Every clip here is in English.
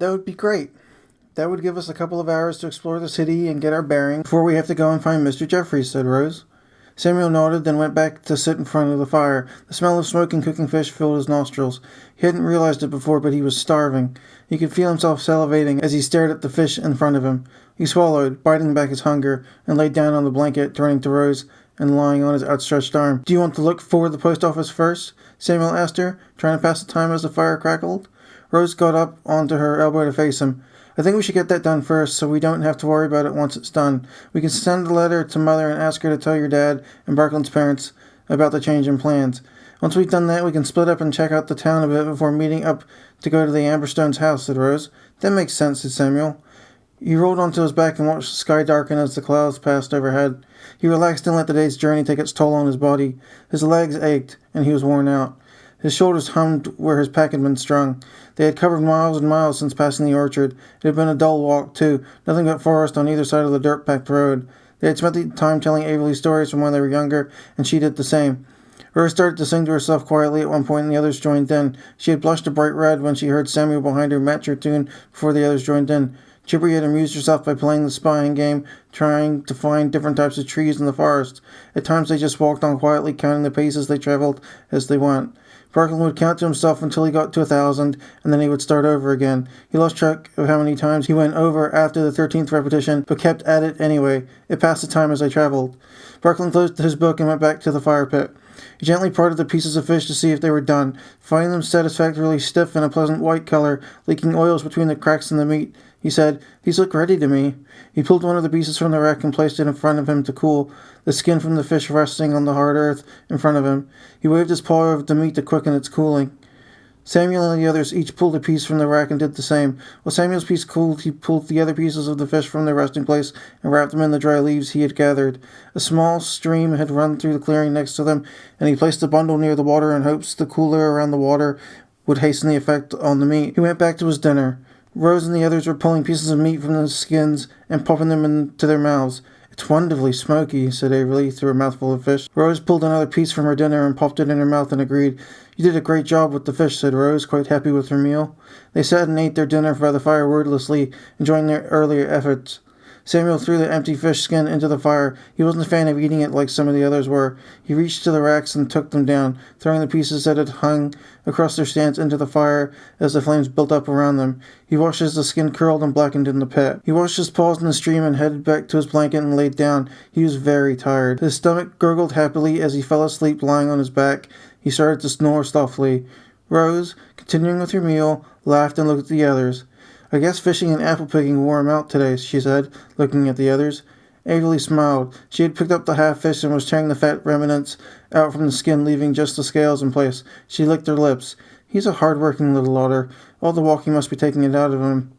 That would be great. That would give us a couple of hours to explore the city and get our bearings before we have to go and find Mr. Jeffries, said Rose. Samuel nodded, then went back to sit in front of the fire. The smell of smoking cooking fish filled his nostrils. He hadn't realized it before, but he was starving. He could feel himself salivating as he stared at the fish in front of him. He swallowed, biting back his hunger, and lay down on the blanket, turning to Rose and lying on his outstretched arm. Do you want to look for the post office first? Samuel asked her, trying to pass the time as the fire crackled. Rose got up onto her elbow to face him. I think we should get that done first, so we don't have to worry about it once it's done. We can send a letter to Mother and ask her to tell your dad and Barkland's parents about the change in plans. Once we've done that, we can split up and check out the town a bit before meeting up to go to the Amberstones' house, said Rose. That makes sense, said Samuel. He rolled onto his back and watched the sky darken as the clouds passed overhead. He relaxed and let the day's journey take its toll on his body. His legs ached, and he was worn out. His shoulders hummed where his pack had been strung. They had covered miles and miles since passing the orchard. It had been a dull walk, too, nothing but forest on either side of the dirt-packed road. They had spent the time telling Averley stories from when they were younger, and she did the same. Rose started to sing to herself quietly at one point, and the others joined in. She had blushed a bright red when she heard Samuel behind her match her tune before the others joined in. Chippery had amused herself by playing the spying game, trying to find different types of trees in the forest. At times they just walked on quietly, counting the paces they traveled as they went. Barkland would count to himself until he got to 1,000, and then he would start over again. He lost track of how many times he went over after the 13th repetition, but kept at it anyway. It passed the time as they traveled. Barkland closed his book and went back to the fire pit. He gently parted the pieces of fish to see if they were done, finding them satisfactorily stiff and a pleasant white color, leaking oils between the cracks in the meat. He said, "These look ready to me." He pulled one of the pieces from the rack and placed it in front of him to cool, the skin from the fish resting on the hard earth in front of him. He waved his paw over the meat to quicken its cooling. Samuel and the others each pulled a piece from the rack and did the same. While Samuel's piece cooled, he pulled the other pieces of the fish from their resting place and wrapped them in the dry leaves he had gathered. A small stream had run through the clearing next to them, and he placed the bundle near the water in hopes the cooler around the water would hasten the effect on the meat. He went back to his dinner. Rose and the others were pulling pieces of meat from the skins and popping them into their mouths. "It's wonderfully smoky," said Averley through a mouthful of fish. Rose pulled another piece from her dinner and popped it in her mouth and agreed. "You did a great job with the fish," said Rose, quite happy with her meal. They sat and ate their dinner by the fire wordlessly, enjoying their earlier efforts. Samuel threw the empty fish skin into the fire. He wasn't a fan of eating it like some of the others were. He reached to the racks and took them down, throwing the pieces that had hung across their stands into the fire as the flames built up around them. He watched as the skin curled and blackened in the pit. He washed his paws in the stream and headed back to his blanket and laid down. He was very tired. His stomach gurgled happily as he fell asleep lying on his back. He started to snore softly. Rose, continuing with her meal, laughed and looked at the others. "I guess fishing and apple picking wore him out today," she said, looking at the others. Averley smiled. She had picked up the half fish and was tearing the fat remnants out from the skin, leaving just the scales in place. She licked her lips. "He's a hard-working little otter. All the walking must be taking it out of him."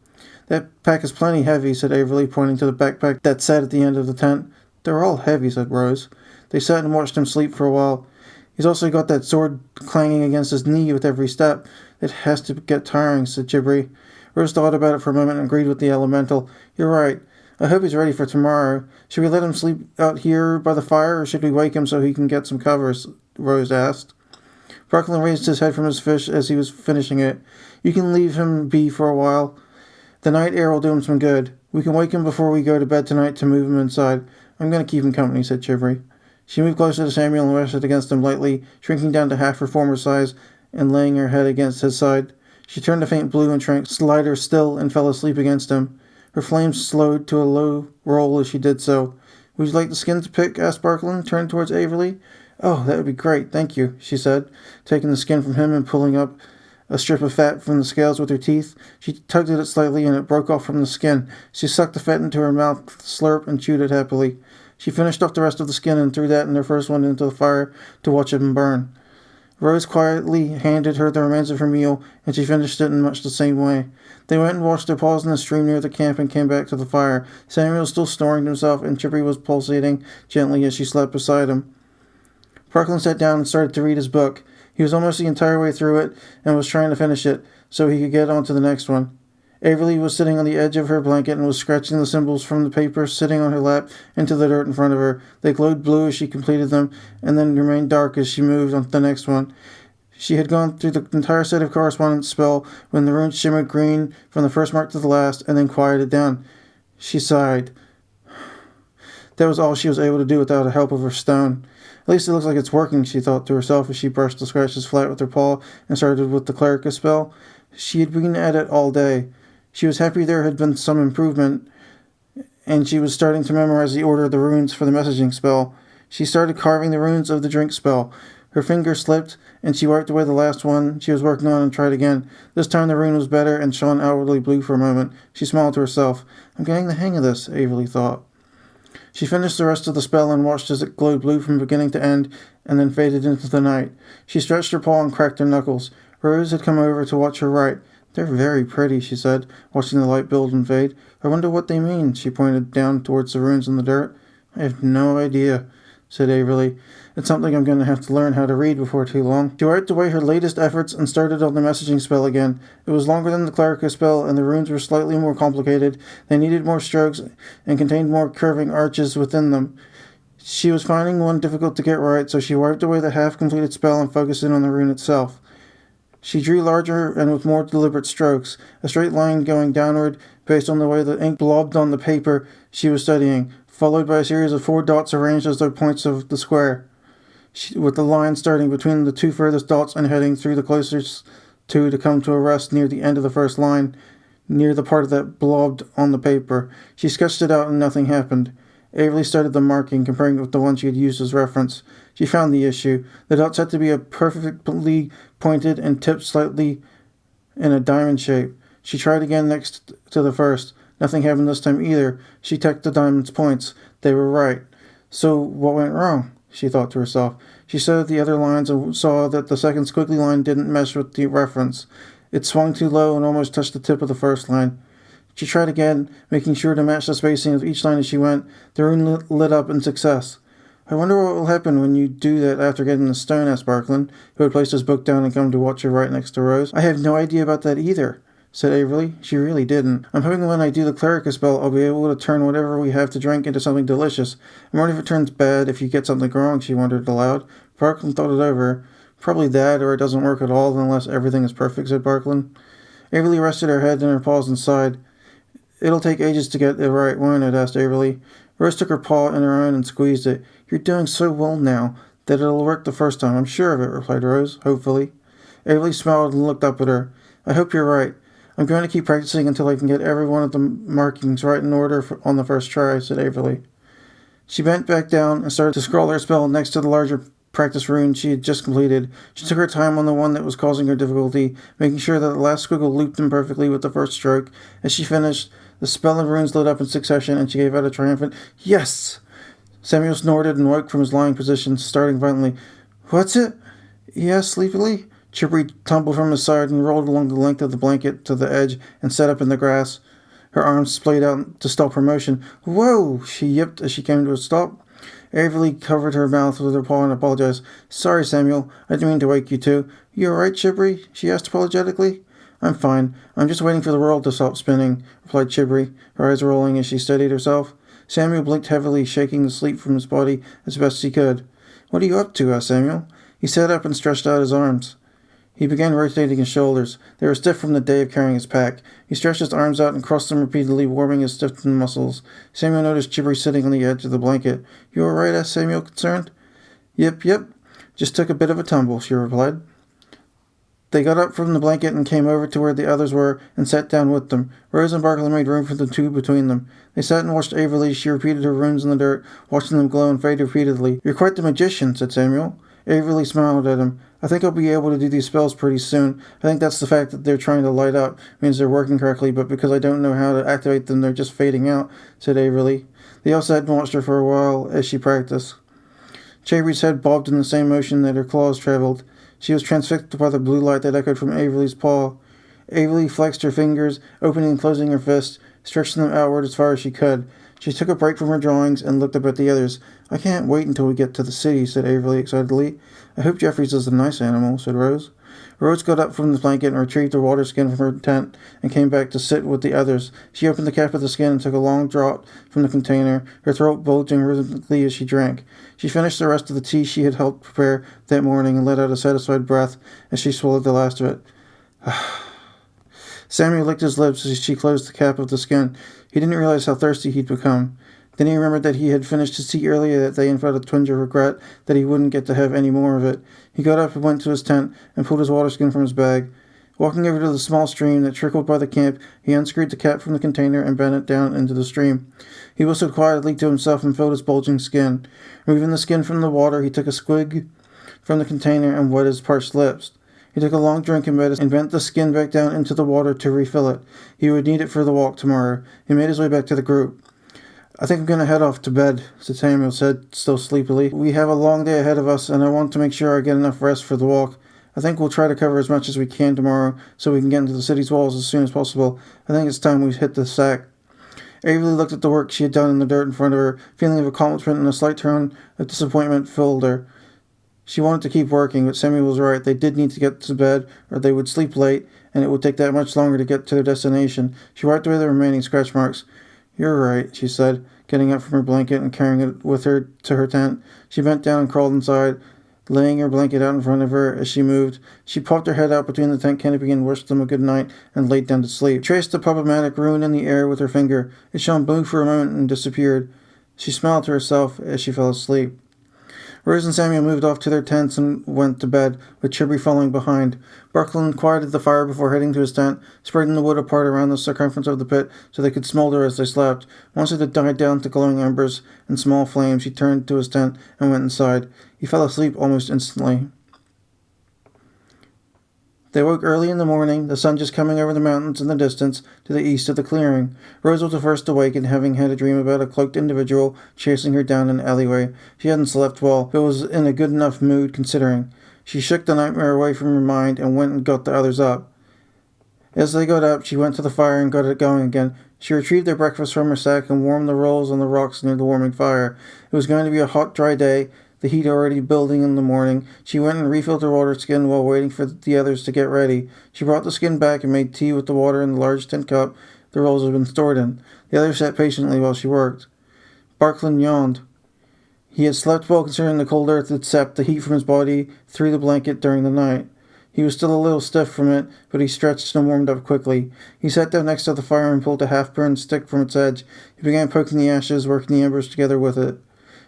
"That pack is plenty heavy," said Averley, pointing to the backpack that sat at the end of the tent. "They're all heavy," said Rose. They sat and watched him sleep for a while. "He's also got that sword clanging against his knee with every step. It has to get tiring," said Chibri. Rose thought about it for a moment and agreed with the elemental. "You're right. I hope he's ready for tomorrow. Should we let him sleep out here by the fire, or should we wake him so he can get some covers?" Rose asked. Barkland raised his head from his fish as he was finishing it. "You can leave him be for a while. The night air will do him some good. We can wake him before we go to bed tonight to move him inside. I'm going to keep him company," said Chibri. She moved closer to Samuel and rested against him lightly, shrinking down to half her former size and laying her head against his side. She turned a faint blue and shrank slighter still and fell asleep against him. Her flames slowed to a low roll as she did so. "Would you like the skin to pick?" asked Barkland, turned towards Averley. "Oh, that would be great, thank you," she said, taking the skin from him and pulling up a strip of fat from the scales with her teeth. She tugged at it slightly and it broke off from the skin. She sucked the fat into her mouth with a slurp and chewed it happily. She finished off the rest of the skin and threw that and her first one into the fire to watch it burn. Rose quietly handed her the remains of her meal, and she finished it in much the same way. They went and washed their paws in the stream near the camp and came back to the fire. Samuel was still snoring to himself, and Chippery was pulsating gently as she slept beside him. Parkland sat down and started to read his book. He was almost the entire way through it, and was trying to finish it, so he could get on to the next one. Averley was sitting on the edge of her blanket and was scratching the symbols from the paper sitting on her lap into the dirt in front of her. They glowed blue as she completed them, and then remained dark as she moved on to the next one. She had gone through the entire set of correspondence spell when the runes shimmered green from the first mark to the last, and then quieted down. She sighed. That was all she was able to do without the help of her stone. At least it looks like it's working, she thought to herself as she brushed the scratches flat with her paw and started with the Clericus spell. She had been at it all day. She was happy there had been some improvement, and she was starting to memorize the order of the runes for the messaging spell. She started carving the runes of the drink spell. Her finger slipped, and she wiped away the last one she was working on and tried again. This time the rune was better and shone outwardly blue for a moment. She smiled to herself. I'm getting the hang of this, Averly thought. She finished the rest of the spell and watched as it glowed blue from beginning to end and then faded into the night. She stretched her paw and cracked her knuckles. Rose had come over to watch her write. They're very pretty, she said, watching the light build and fade. I wonder what they mean. She pointed down towards the runes in the dirt. I have no idea, said Averly. It's something I'm going to have to learn how to read before too long. She wiped away her latest efforts and started on the messaging spell again. It was longer than the Clericus spell, and the runes were slightly more complicated. They needed more strokes and contained more curving arches within them. She was finding one difficult to get right, so she wiped away the half-completed spell and focused in on the rune itself. She drew larger and with more deliberate strokes, a straight line going downward based on the way the ink blobbed on the paper she was studying, followed by a series of 4 dots arranged as though points of the square, with the line starting between the 2 furthest dots and heading through the closest 2 to come to a rest near the end of the first line, near the part that blobbed on the paper. She sketched it out and nothing happened. Averly started the marking, comparing it with the one she had used as reference. She found the issue. The dots had to be perfectly pointed and tipped slightly in a diamond shape. She tried again next to the first. Nothing happened this time either. She checked the diamond's points. They were right. So what went wrong? She thought to herself. She studied the other lines and saw that the second squiggly line didn't mesh with the reference. It swung too low and almost touched the tip of the first line. She tried again, making sure to match the spacing of each line as she went. The rune lit up in success. I wonder what will happen when you do that after getting the stone, asked Barklin, who had placed his book down and come to watch her right next to Rose. I have no idea about that either, said Averly. She really didn't. I'm hoping when I do the Clericus spell, I'll be able to turn whatever we have to drink into something delicious. I'm worried if it turns bad if you get something wrong, she wondered aloud. Barklin thought it over. Probably that, or it doesn't work at all unless everything is perfect, said Barklin. Averly rested her head in her paws and sighed. It'll take ages to get it right, won't it? Asked Averly. Rose took her paw in her own and squeezed it. You're doing so well now that it'll work the first time. I'm sure of it, replied Rose, hopefully. Averly smiled and looked up at her. I hope you're right. I'm going to keep practicing until I can get every one of the markings right in order on the first try, said Averly. She bent back down and started to scrawl her spell next to the larger practice rune she had just completed. She took her time on the one that was causing her difficulty, making sure that the last squiggle looped in perfectly with the first stroke. As she finished, the spell and runes lit up in succession, and she gave out a triumphant, Yes! Samuel snorted and woke from his lying position, starting violently. What's it? He asked sleepily. Chippery tumbled from his side and rolled along the length of the blanket to the edge and sat up in the grass. Her arms splayed out to stop her motion. Whoa! She yipped as she came to a stop. Averly covered her mouth with her paw and apologized. Sorry, Samuel. I didn't mean to wake you too. You all right, Chippery? She asked apologetically. I'm fine. I'm just waiting for the world to stop spinning, replied Chippery, her eyes rolling as she steadied herself. Samuel blinked heavily, shaking the sleep from his body as best he could. What are you up to? Asked Samuel. He sat up and stretched out his arms. He began rotating his shoulders. They were stiff from the day of carrying his pack. He stretched his arms out and crossed them repeatedly, warming his stiffened muscles. Samuel noticed Chippery sitting on the edge of the blanket. You all right? Asked Samuel, concerned. Yep. Just took a bit of a tumble, she replied. They got up from the blanket and came over to where the others were and sat down with them. Rose and Barkley made room for the two between them. They sat and watched Averly. She repeated her runes in the dirt, watching them glow and fade repeatedly. You're quite the magician, said Samuel. Averly smiled at him. I think I'll be able to do these spells pretty soon. I think that's the fact that they're trying to light up means they're working correctly, but because I don't know how to activate them, they're just fading out, said Averly. They all sat and watched her for a while as she practiced. Chappery's head bobbed in the same motion that her claws traveled. She was transfixed by the blue light that echoed from Averly's paw. Averly flexed her fingers, opening and closing her fists, stretching them outward as far as she could. She took a break from her drawings and looked up at the others. I can't wait until we get to the city, said Averly excitedly. I hope Jeffries is a nice animal, said Rose. Rose got up from the blanket and retrieved the water skin from her tent and came back to sit with the others. She opened the cap of the skin and took a long draught from the container, her throat bulging rhythmically as she drank. She finished the rest of the tea she had helped prepare that morning and let out a satisfied breath as she swallowed the last of it. Samuel licked his lips as she closed the cap of the skin. He didn't realize how thirsty he'd become. Then he remembered that he had finished his tea earlier that day and felt a twinge of regret that he wouldn't get to have any more of it. He got up and went to his tent and pulled his water skin from his bag. Walking over to the small stream that trickled by the camp, he unscrewed the cap from the container and bent it down into the stream. He whistled quietly to himself and filled his bulging skin. Removing the skin from the water, he took a swig from the container and wet his parched lips. He took a long drink and bent the skin back down into the water to refill it. He would need it for the walk tomorrow. He made his way back to the group. "I think I'm going to head off to bed," Samuel said, still sleepily. "We have a long day ahead of us, and I want to make sure I get enough rest for the walk. I think we'll try to cover as much as we can tomorrow so we can get into the city's walls as soon as possible. I think it's time we hit the sack." Avery looked at the work she had done in the dirt in front of her. Feeling of accomplishment and a slight tone of disappointment filled her. She wanted to keep working, but Samuel was right. They did need to get to bed, or they would sleep late, and it would take that much longer to get to their destination. She wiped away the remaining scratch marks. "You're right," she said, getting up from her blanket and carrying it with her to her tent. She bent down and crawled inside, laying her blanket out in front of her as she moved. She popped her head out between the tent canopy and wished them a good night and laid down to sleep. She traced the problematic rune in the air with her finger. It shone blue for a moment and disappeared. She smiled to herself as she fell asleep. Rose and Samuel moved off to their tents and went to bed, with Chibree following behind. Barkland quieted the fire before heading to his tent, spreading the wood apart around the circumference of the pit so they could smolder as they slept. Once it had died down to glowing embers and small flames, he turned to his tent and went inside. He fell asleep almost instantly. They woke early in the morning, the sun just coming over the mountains in the distance to the east of the clearing. Rose was the first to wake, and having had a dream about a cloaked individual chasing her down an alleyway. She hadn't slept well, but was in a good enough mood considering. She shook the nightmare away from her mind and went and got the others up. As they got up, she went to the fire and got it going again. She retrieved their breakfast from her sack and warmed the rolls on the rocks near the warming fire. It was going to be a hot, dry day, the heat already building in the morning. She went and refilled her water skin while waiting for the others to get ready. She brought the skin back and made tea with the water in the large tin cup the rolls had been stored in. The others sat patiently while she worked. Barkland yawned. He had slept well considering the cold earth had sapped the heat from his body through the blanket during the night. He was still a little stiff from it, but he stretched and warmed up quickly. He sat down next to the fire and pulled a half-burned stick from its edge. He began poking the ashes, working the embers together with it.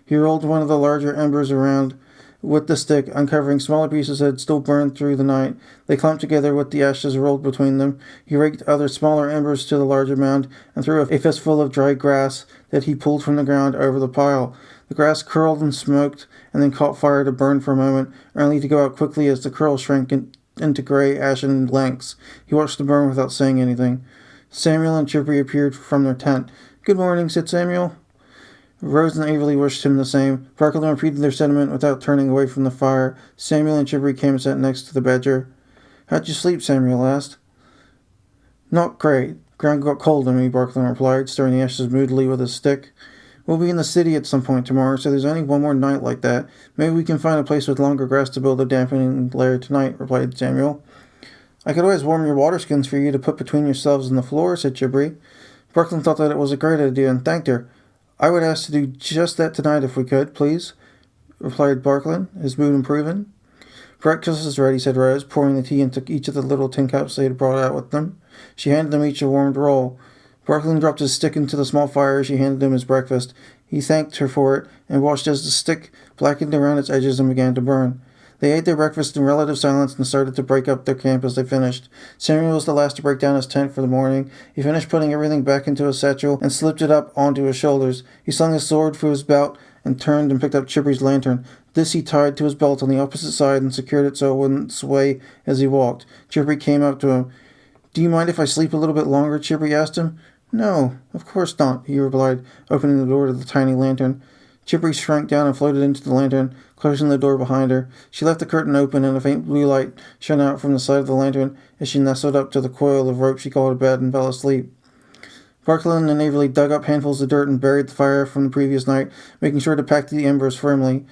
He rolled one of the larger embers around with the stick, uncovering smaller pieces that had still burned through the night. They clumped together with the ashes rolled between them. He raked other smaller embers to the larger mound and threw a fistful of dry grass that he pulled from the ground over the pile. The grass curled and smoked and then caught fire to burn for a moment, only to go out quickly as the curls shrank into gray, ashen lengths. He watched them burn without saying anything. Samuel and Chibree appeared from their tent. "Good morning," said Samuel. Rose and Avery wished him the same. Barkland repeated their sentiment without turning away from the fire. Samuel and Chibree came and sat next to the badger. "How'd you sleep?" Samuel asked. "Not great. Ground got cold on me," Barkland replied, stirring the ashes moodily with his stick. "We'll be in the city at some point tomorrow, so there's only one more night like that. Maybe we can find a place with longer grass to build a dampening layer tonight," replied Samuel. "I could always warm your water skins for you to put between yourselves and the floor," said Chibree. Barkland thought that it was a great idea and thanked her. "I would ask to do just that tonight if we could, please," replied Barkland, his mood improving. "Breakfast is ready," said Rose, pouring the tea into each of the little tin cups they had brought out with them. She handed them each a warmed roll. Barkland dropped his stick into the small fire as she handed him his breakfast. He thanked her for it and watched as the stick blackened around its edges and began to burn. They ate their breakfast in relative silence and started to break up their camp as they finished. Samuel was the last to break down his tent for the morning. He finished putting everything back into his satchel and slipped it up onto his shoulders. He slung his sword through his belt and turned and picked up Chibree's lantern. This he tied to his belt on the opposite side and secured it so it wouldn't sway as he walked. Chibree came up to him. "Do you mind if I sleep a little bit longer?" Chibree asked him. "No, of course not," he replied, opening the door to the tiny lantern. Chibree shrank down and floated into the lantern, closing the door behind her. She left the curtain open, and a faint blue light shone out from the side of the lantern as she nestled up to the coil of rope she called a bed and fell asleep. Barkland and Avery dug up handfuls of dirt and buried the fire from the previous night, making sure to pack the embers firmly.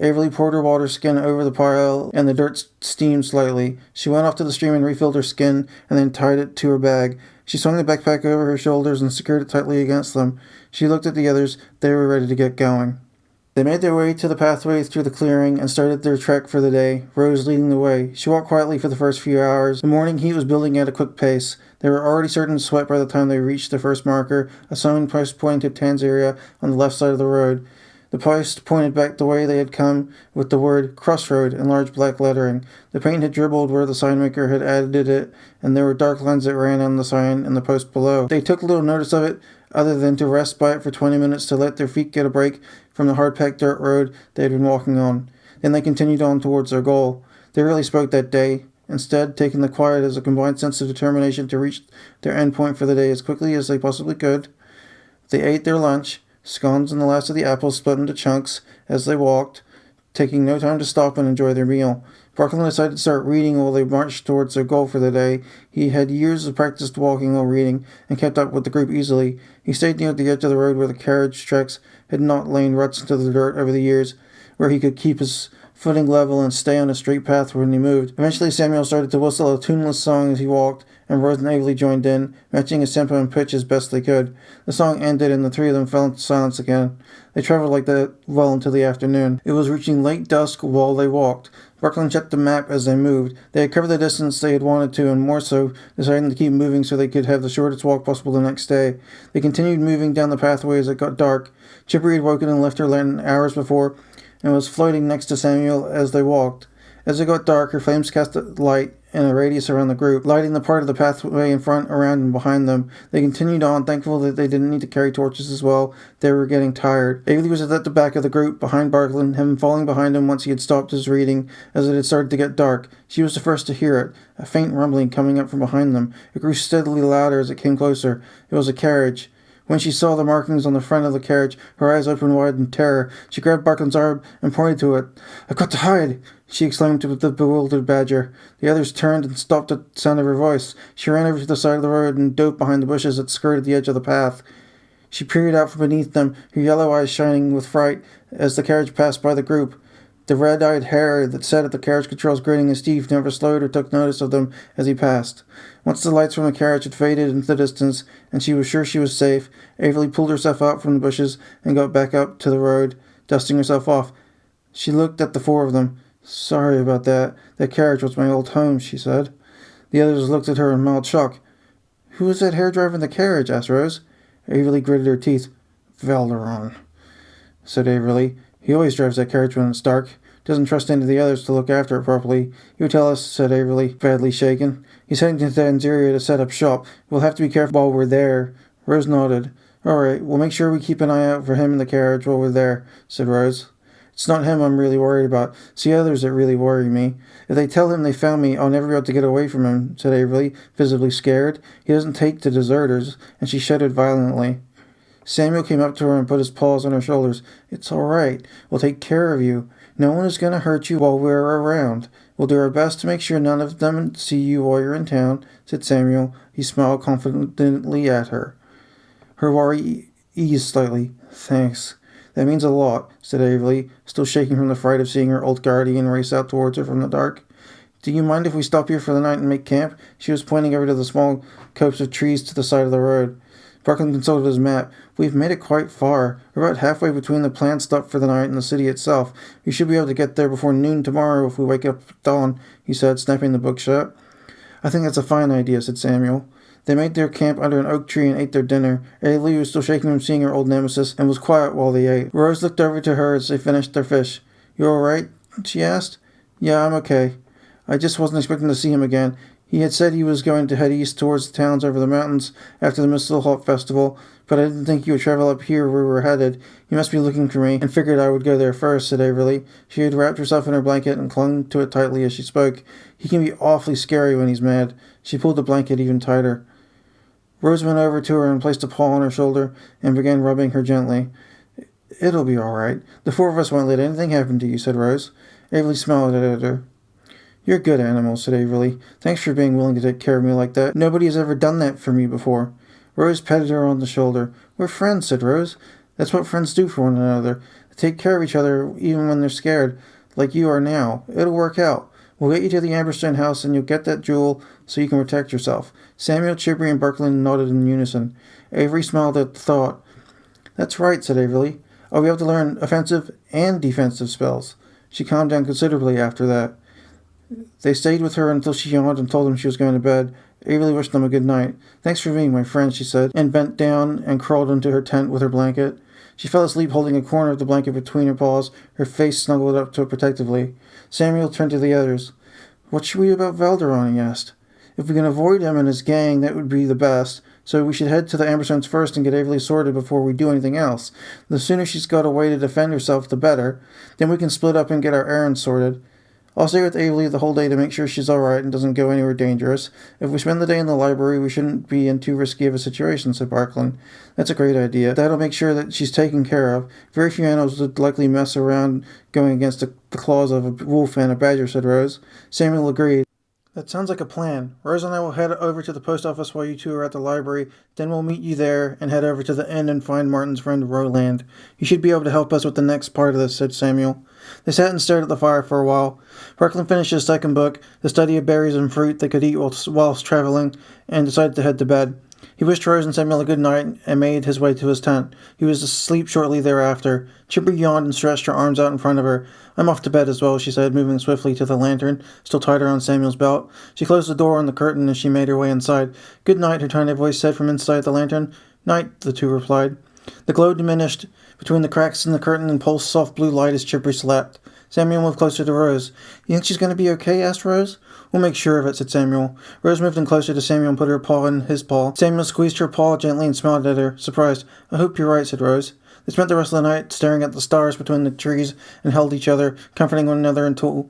Averly poured her water skin over the pile, and the dirt steamed slightly. She went off to the stream and refilled her skin, and then tied it to her bag. She swung the backpack over her shoulders and secured it tightly against them. She looked at the others. They were ready to get going. They made their way to the pathway through the clearing and started their trek for the day, Rose leading the way. She walked quietly for the first few hours. The morning heat was building at a quick pace. They were already starting to sweat by the time they reached the first marker, a sign post pointing to Tanzania on the left side of the road. The post pointed back the way they had come, with the word "Crossroad" in large black lettering. The paint had dribbled where the sign maker had added it, and there were dark lines that ran on the sign and the post below. They took little notice of it, other than to rest by it for 20 minutes to let their feet get a break from the hard-packed dirt road they had been walking on. Then they continued on towards their goal. They rarely spoke that day, instead taking the quiet as a combined sense of determination to reach their end point for the day as quickly as they possibly could. They ate their lunch, scones and the last of the apples split into chunks as they walked, taking no time to stop and enjoy their meal. Brooklyn decided to start reading while they marched towards their goal for the day. He had years of practice walking while reading, and kept up with the group easily. He stayed near the edge of the road where the carriage tracks had not lain ruts into the dirt over the years, where he could keep his footing level and stay on a straight path when he moved. Eventually Samuel started to whistle a tuneless song as he walked, and Rose and Averly joined in, matching his tempo and pitch as best they could. The song ended, and the three of them fell into silence again. They traveled like that well into the afternoon. It was reaching late dusk while they walked. Brooklyn checked the map as they moved. They had covered the distance they had wanted to, and more so, deciding to keep moving so they could have the shortest walk possible the next day. They continued moving down the pathway as it got dark. Chippery had woken and left her lantern hours before, and was floating next to Samuel as they walked. As it got dark, her flames cast a light in a radius around the group, lighting the part of the pathway in front, around, and behind them. They continued on, thankful that they didn't need to carry torches as well. They were getting tired. Averly was at the back of the group, behind Barkley, him falling behind him once he had stopped his reading, as it had started to get dark. She was the first to hear it, a faint rumbling coming up from behind them. It grew steadily louder as it came closer. It was a carriage. When she saw the markings on the front of the carriage, her eyes opened wide in terror. She grabbed Barklin's arm and pointed to it. "I've got to hide!" she exclaimed to the bewildered Badger. The others turned and stopped at the sound of her voice. She ran over to the side of the road and dove behind the bushes that skirted the edge of the path. She peered out from beneath them, her yellow eyes shining with fright as the carriage passed by the group. The red-eyed hare that sat at the carriage controls grinning his teeth never slowed or took notice of them as he passed. Once the lights from the carriage had faded into the distance, and she was sure she was safe, Averly pulled herself out from the bushes and got back up to the road, dusting herself off. She looked at the four of them. "Sorry about that. That carriage was my old home," she said. The others looked at her in mild shock. "Who is that hare driving the carriage?" asked Rose. Averly gritted her teeth. "Valderon," said Averly. "He always drives that carriage when it's dark. Doesn't trust any of the others to look after it properly. You tell us," said Averly, badly shaken. "He's heading to Tanzania to set up shop. We'll have to be careful while we're there." Rose nodded. "All right, we'll make sure we keep an eye out for him in the carriage while we're there," said Rose. "It's not him I'm really worried about. It's the others that really worry me. If they tell him they found me, I'll never be able to get away from him," said Averly, visibly scared. "He doesn't take to deserters," and she shuddered violently. Samuel came up to her and put his paws on her shoulders. "It's all right. We'll take care of you. No one is going to hurt you while we're around. We'll do our best to make sure none of them see you while you're in town," said Samuel. He smiled confidently at her. Her worry eased slightly. "Thanks. That means a lot," said Averly, still shaking from the fright of seeing her old guardian race out towards her from the dark. "Do you mind if we stop here for the night and make camp?" She was pointing over to the small copse of trees to the side of the road. Brooklyn consulted his map. "We've made it quite far. We're about halfway between the planned stop for the night and the city itself. We should be able to get there before noon tomorrow if we wake up at dawn," he said, snapping the book shut. "I think that's a fine idea," said Samuel. They made their camp under an oak tree and ate their dinner. Ailey was still shaking from seeing her old nemesis and was quiet while they ate. Rose looked over to her as they finished their fish. "You all right?" she asked. "Yeah, I'm okay. I just wasn't expecting to see him again. He had said he was going to head east towards the towns over the mountains after the Mistral Hop Festival, but I didn't think he would travel up here where we were headed. He must be looking for me, and figured I would go there first," said Averly. She had wrapped herself in her blanket and clung to it tightly as she spoke. "He can be awfully scary when he's mad." She pulled the blanket even tighter. Rose went over to her and placed a paw on her shoulder and began rubbing her gently. "It'll be all right. The four of us won't let anything happen to you," said Rose. Averly smiled at her. "You're a good animal," said Averly. "Thanks for being willing to take care of me like that. Nobody has ever done that for me before." Rose patted her on the shoulder. "We're friends," said Rose. "That's what friends do for one another. take care of each other even when they're scared, like you are now. It'll work out. We'll get you to the Amberstone house and you'll get that jewel so you can protect yourself." Samuel, Chippy, and Birkeland nodded in unison. Avery smiled at the thought. "That's right," said Avery. "I'll be able to learn offensive and defensive spells." She calmed down considerably after that. They stayed with her until she yawned and told them she was going to bed. Avery wished them a good night. "Thanks for being my friend," she said, and bent down and crawled into her tent with her blanket. She fell asleep holding a corner of the blanket between her paws, her face snuggled up to it protectively. Samuel turned to the others. "What should we do about Valderon?" he asked. "If we can avoid him and his gang, that would be the best. So we should head to the Amberstones first and get Avery sorted before we do anything else. The sooner she's got a way to defend herself, the better. Then we can split up and get our errands sorted. I'll stay with Avery the whole day to make sure she's all right and doesn't go anywhere dangerous. If we spend the day in the library, we shouldn't be in too risky of a situation," said Birkeland. "That's a great idea. That'll make sure that she's taken care of. Very few animals would likely mess around going against the claws of a wolf and a badger," said Rose. Samuel agreed. "That sounds like a plan. Rose and I will head over to the post office while you two are at the library. Then we'll meet you there and head over to the inn and find Martin's friend Roland. You should be able to help us with the next part of this," said Samuel. They sat and stared at the fire for a while. Birkeland finished his second book, The Study of Berries and Fruit They Could Eat Whilst Traveling, and decided to head to bed. He wished Rose and Samuel a good night and made his way to his tent. He was asleep shortly thereafter. Chipper yawned and stretched her arms out in front of her. "I'm off to bed as well," she said, moving swiftly to the lantern, still tied around Samuel's belt. She closed the door on the curtain as she made her way inside. "Good night," her tiny voice said from inside the lantern. "Night," the two replied. The glow diminished between the cracks in the curtain and pulsed soft blue light as Chipper slept. Samuel moved closer to Rose. "You think she's going to be okay?" asked Rose. "We'll make sure of it," said Samuel. Rose moved in closer to Samuel and put her paw in his paw. Samuel squeezed her paw gently and smiled at her, surprised. "I hope you're right," said Rose. They spent the rest of the night staring at the stars between the trees and held each other, comforting one another until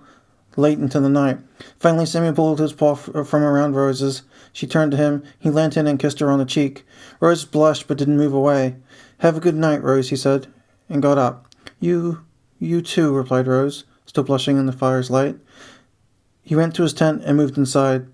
late into the night. Finally, Samuel pulled his paw from around Rose's. She turned to him. He leant in and kissed her on the cheek. Rose blushed but didn't move away. "Have a good night, Rose," he said, and got up. You too," replied Rose, still blushing in the fire's light. He went to his tent and moved inside.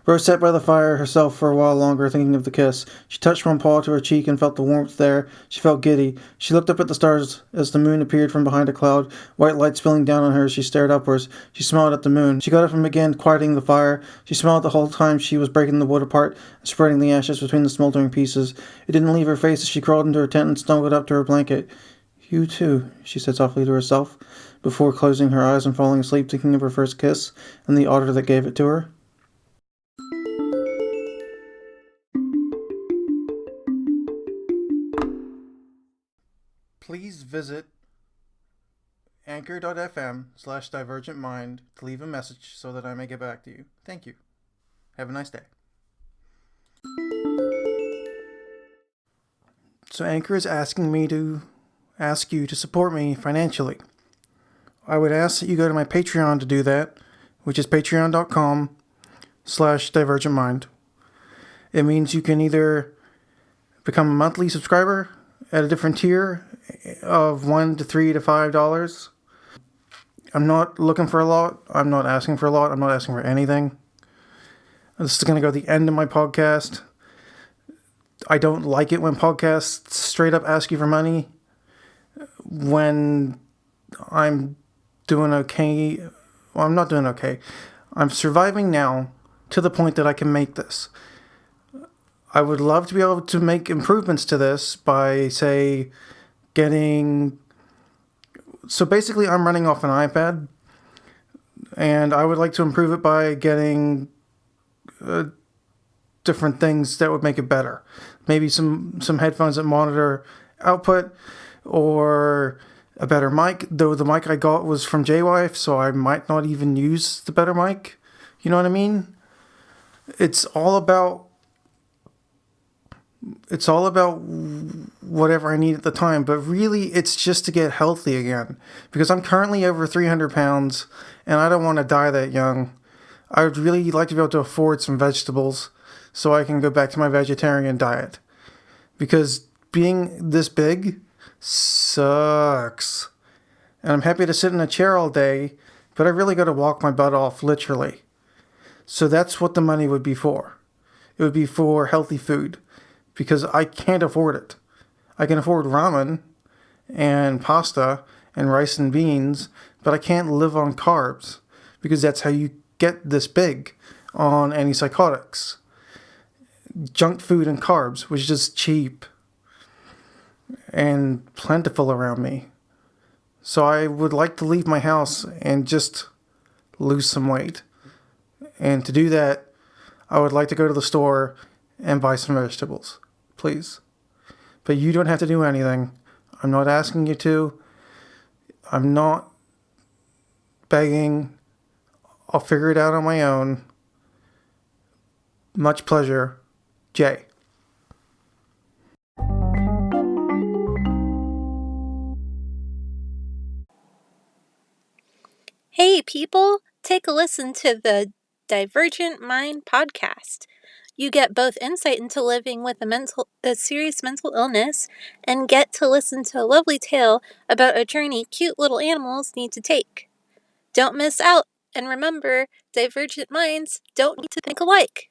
Rose sat by the fire herself for a while longer, thinking of the kiss. She touched one paw to her cheek and felt the warmth there. She felt giddy. She looked up at the stars as the moon appeared from behind a cloud, white light spilling down on her as she stared upwards. She smiled at the moon. She got up and began quieting the fire. She smiled the whole time she was breaking the wood apart and spreading the ashes between the smoldering pieces. It didn't leave her face as she crawled into her tent and snuggled up to her blanket. "You too," she said softly to herself, before closing her eyes and falling asleep, thinking of her first kiss and the otter that gave it to her. Please visit anchor.fm/divergentmind to leave a message so that I may get back to you. Thank you. Have a nice day. So Anchor is asking me to ask you to support me financially. I would ask that you go to my Patreon to do that, which is patreon.com/divergentmind. It means you can either become a monthly subscriber at a different tier of $1 to $3 to $5. I'm not looking for a lot. I'm not asking for a lot. I'm not asking for anything. This is going to go to the end of my podcast. I don't like it when podcasts straight up ask you for money when I'm doing okay. Well, I'm not doing okay. I'm surviving now to the point that I can make this. I would love to be able to make improvements to this by, say, getting... So basically, I'm running off an iPad, and I would like to improve it by getting different things that would make it better. Maybe some headphones that monitor output, or a better mic, though the mic I got was from J-Wife, so I might not even use the better mic. You know what I mean? It's all about whatever I need at the time, but really it's just to get healthy again, because I'm currently over 300 pounds and I don't want to die that young. I would really like to be able to afford some vegetables so I can go back to my vegetarian diet, because being this big sucks. And I'm happy to sit in a chair all day, but I really got to walk my butt off, literally. So that's what the money would be for. It would be for healthy food, because I can't afford it. I can afford ramen and pasta and rice and beans, but I can't live on carbs because that's how you get this big on antipsychotics. Junk food and carbs, which is just cheap and plentiful around me. So I would like to leave my house and just lose some weight. And to do that, I would like to go to the store and buy some vegetables, please. But you don't have to do anything. I'm not asking you to. I'm not begging. I'll figure it out on my own. Much pleasure, Jay. Hey, people, take a listen to the Divergent Mind podcast. You get both insight into living with a serious mental illness and get to listen to a lovely tale about a journey cute little animals need to take. Don't miss out, and remember, divergent minds don't need to think alike.